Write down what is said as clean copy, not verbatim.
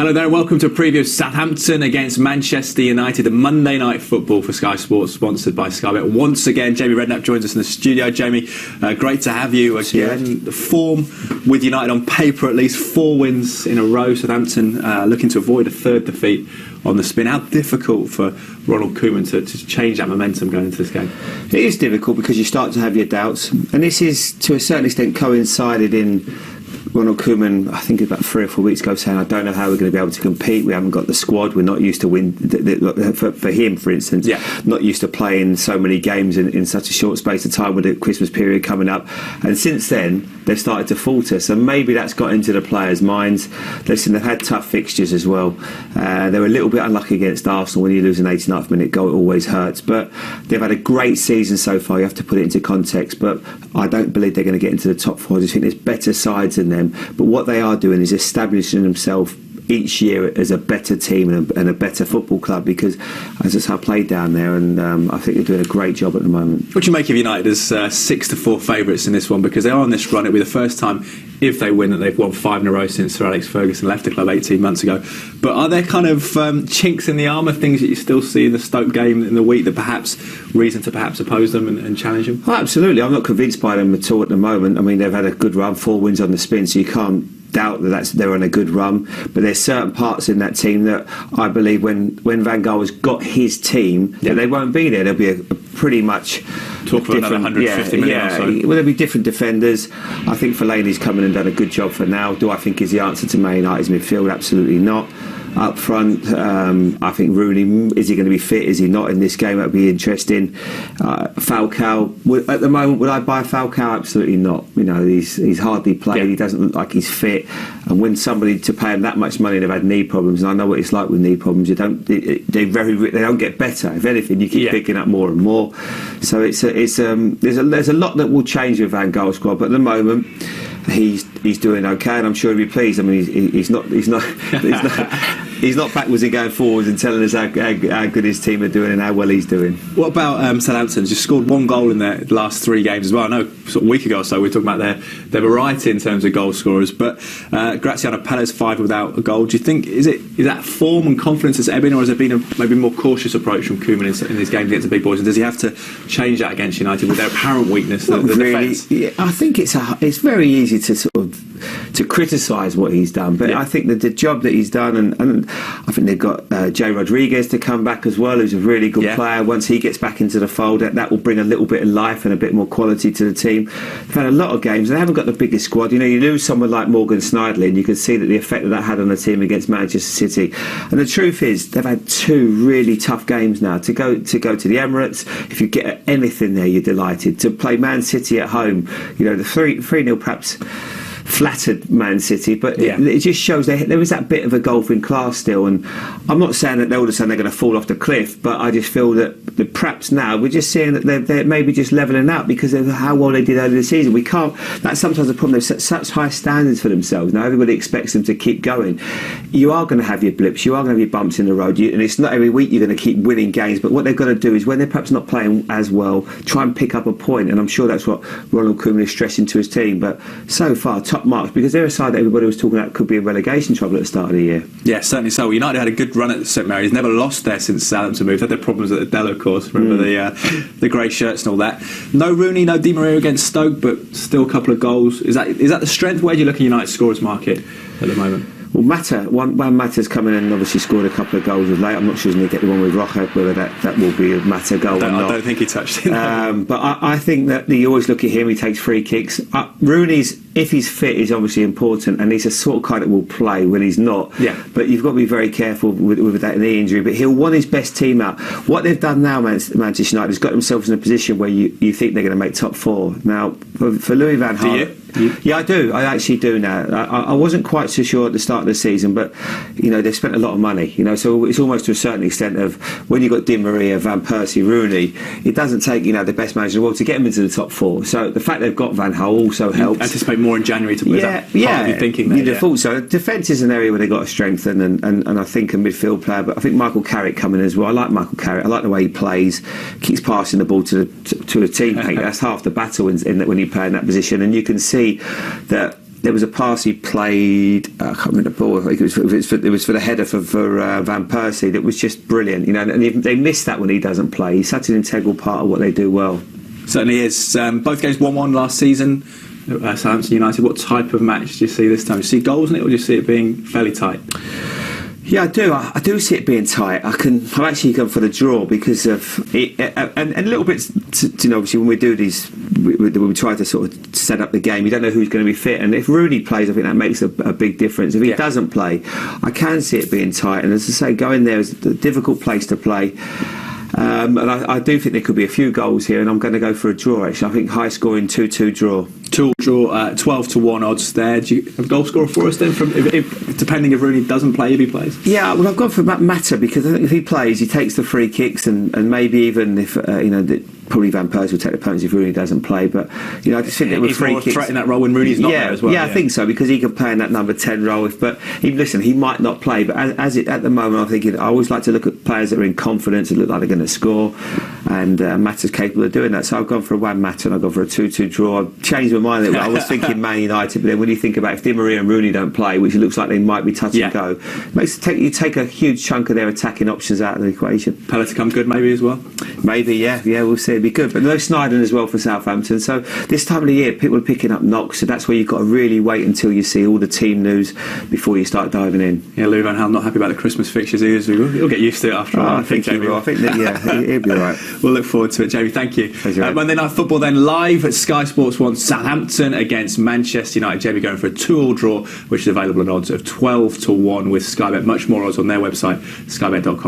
Hello there, welcome to a preview of Southampton against Manchester United, the Monday Night Football for Sky Sports, sponsored by Sky Bet. Once again, Jamie Redknapp joins us in the studio. Jamie, great to have you again. The form with United on paper, at least 4 wins in a row. Southampton looking to avoid a third defeat on the spin. How difficult for Ronald Koeman to change that momentum going into this game? It is difficult because you start to have your doubts, and this is to a certain extent coincided in Ronald Koeman, I think about 3 or 4 weeks ago, saying, I don't know how we're going to be able to compete. We haven't got the squad. We're not used to win. For him, for instance, not used to playing so many games in such a short space of time with the Christmas period coming up. And since then, they've started to falter. So maybe that's got into the players' minds. Listen, they've had tough fixtures as well. They were a little bit unlucky against Arsenal. When you lose an 89th minute goal, it always hurts. But they've had a great season so far. You have to put it into context. But I don't believe they're going to get into the top 4. I just think there's better sides than them. But what they are doing is establishing themselves each year as a better team and a better football club, because as I played down there, and I think they're doing a great job at the moment. What do you make of United as 6-4 favourites in this one? Because they are on this run. It'll be the first time, if they win, that they've won 5 in a row since Sir Alex Ferguson left the club 18 months ago. But are there kind of chinks in the armour, things that you still see in the Stoke game in the week that perhaps reason to perhaps oppose them and challenge them? Oh, absolutely. I'm not convinced by them at all at the moment. I mean, they've had a good run, 4 wins on the spin, so you can't doubt that they're on a good run. But there's certain parts in that team that I believe when Van Gaal has got his team, that they won't be there. There'll be a pretty much talk for another 150 million or so. Well, there'll be different defenders. I think Fellaini's come in and done a good job for now. Do I think he's the answer to Man United's midfield? Absolutely not. Up front, I think Rooney, is he going to be fit? Is he not in this game? That'd be interesting. Falcao, at the moment, would I buy Falcao? Absolutely not. You know, he's hardly played. He doesn't look like he's fit. And when somebody to pay him that much money, they've had knee problems, and I know what it's like with knee problems. They don't get better. If anything, you keep picking up more and more. So there's a lot that will change with Van Gaal's squad. But at the moment, he's doing okay, and I'm sure he'll be pleased. I mean, he's not backwards and going forwards and telling us how good his team are doing and how well he's doing. What about Southampton? Just scored 1 goal in their last 3 games as well. I know sort of a week ago or so we were talking about their variety in terms of goal scorers, but Graziano Pellè's 5 without a goal. Do you think is that form and confidence that's ebbing, or has there been a maybe more cautious approach from Koeman in these games against the big boys? And does he have to change that against United with their apparent weakness, the defence? Yeah, I think it's very easy to sort of to criticise what he's done, but I think that the job that he's done, and I think they've got Jay Rodriguez to come back as well, who's a really good player. Once he gets back into the fold, that will bring a little bit of life and a bit more quality to the team. They've had a lot of games, and they haven't got the biggest squad. You know, you lose someone like Morgan Snidely, and you can see that the effect that had on the team against Manchester City. And the truth is, they've had 2 really tough games now. To go to the Emirates, if you get anything there, you're delighted. To play Man City at home, you know, the 3-0 perhaps flattered Man City, but it just shows there is that bit of a golfing class still. And I'm not saying that all of a sudden they're going to fall off the cliff, but I just feel that perhaps now we're just seeing that they're maybe just levelling out because of how well they did earlier this season. We can't. That's sometimes the problem. They've set such high standards for themselves. Now everybody expects them to keep going. You are going to have your blips. You are going to have your bumps in the road. And it's not every week you're going to keep winning games. But what they've got to do is when they're perhaps not playing as well, try and pick up a point. And I'm sure that's what Ronald Koeman is stressing to his team. But so far, top marks, because they're a side that everybody was talking about could be in relegation trouble at the start of the year. Yeah, certainly so. United had a good run at St Mary's, never lost there since Southampton moved. Had their problems at the Dell, of course. Remember the grey shirts and all that. No Rooney, no Di Maria against Stoke, but still a couple of goals. Is that the strength? Where do you look at United's scorers market at the moment? Well, Mata's come in and obviously scored a couple of goals of late. I'm not sure he's going to get the one with Rojo, whether that will be a Mata goal or not. I don't think he touched it. But I think that you always look at him, he takes free kicks. Rooney's, if he's fit, is obviously important, and he's a sort of guy that will play when he's not. Yeah. But you've got to be very careful with that knee injury. But he'll want his best team out. What they've done now, Manchester United, has got themselves in a position where you think they're going to make top 4. Now, for Louis van Gaal... Yeah, I do. I actually do now. I wasn't quite so sure at the start of the season, but you know they've spent a lot of money. You know, so it's almost to a certain extent of when you've got Di Maria, Van Persie, Rooney. It doesn't take the best manager in the world to get them into the top 4. So the fact they've got Van Gaal also helps. Anticipate more in January to part of your thinking there. You'd have thought so. Defence is an area where they've got to strengthen, and I think a midfield player. But I think Michael Carrick coming as well. I like Michael Carrick. I like the way he plays. Keeps passing the ball to a teammate. That's half the battle when you play in that position, and you can see that there was a pass he played. I can't remember the ball. I think it was for the header for Van Persie. That was just brilliant. You know, and they miss that when he doesn't play. He's such an integral part of what they do well. Certainly is. Both games 1-1 last season. Southampton United. What type of match do you see this time? Do you see goals in it, or do you see it being fairly tight? Yeah, I do. I do see it being tight. I've actually gone for the draw because of it, and a little bit. Obviously, when we do these, we try to sort of set up the game. You don't know who's going to be fit, and if Rooney plays, I think that makes a big difference. If he doesn't play, I can see it being tight. And as I say, going there is a difficult place to play. And I do think there could be a few goals here, and I'm going to go for a draw. Actually, I think high scoring 2-2 draw. 12-1 odds there. Do you have a goal scorer for us then? Depending if Rooney doesn't play, if he plays. Yeah, well, I've gone for Mata because I think if he plays, he takes the free kicks, and maybe even if probably Van Persie will take the penalty if Rooney doesn't play. But I just think that with free kicks, he's more a threat in that role when Rooney's not there as well. Yeah, I think so because he could play in that number 10 role. But he might not play. But at the moment, I'm thinking I always like to look at players that are in confidence and look like they're going to score, and Mata's capable of doing that. So I've gone for a Juan Mata and I've gone for a 2-2 draw. I've changed my mind a little bit. I was thinking Man United, but then when you think about if Di Maria and Rooney don't play, which it looks like they might be touch and go, you take a huge chunk of their attacking options out of the equation. Pella to come good maybe as well. Maybe, yeah, we'll see. It'd be good. But no Sneijder as well for Southampton. So this time of the year, people are picking up knocks. So that's where you've got to really wait until you see all the team news before you start diving in. Yeah, Louis van Gaal not happy about the Christmas fixtures either. He'll get used to it after a while. I think Jamie will. I think that, he'll be all right. We'll look forward to it, Jamie. Thank you. Monday Night Football then live at Sky Sports 1, Southampton against Manchester United. Jamie going for a 2-2 draw, which is available at odds of 12-1 with Sky Bet. Much more odds on their website, skybet.com.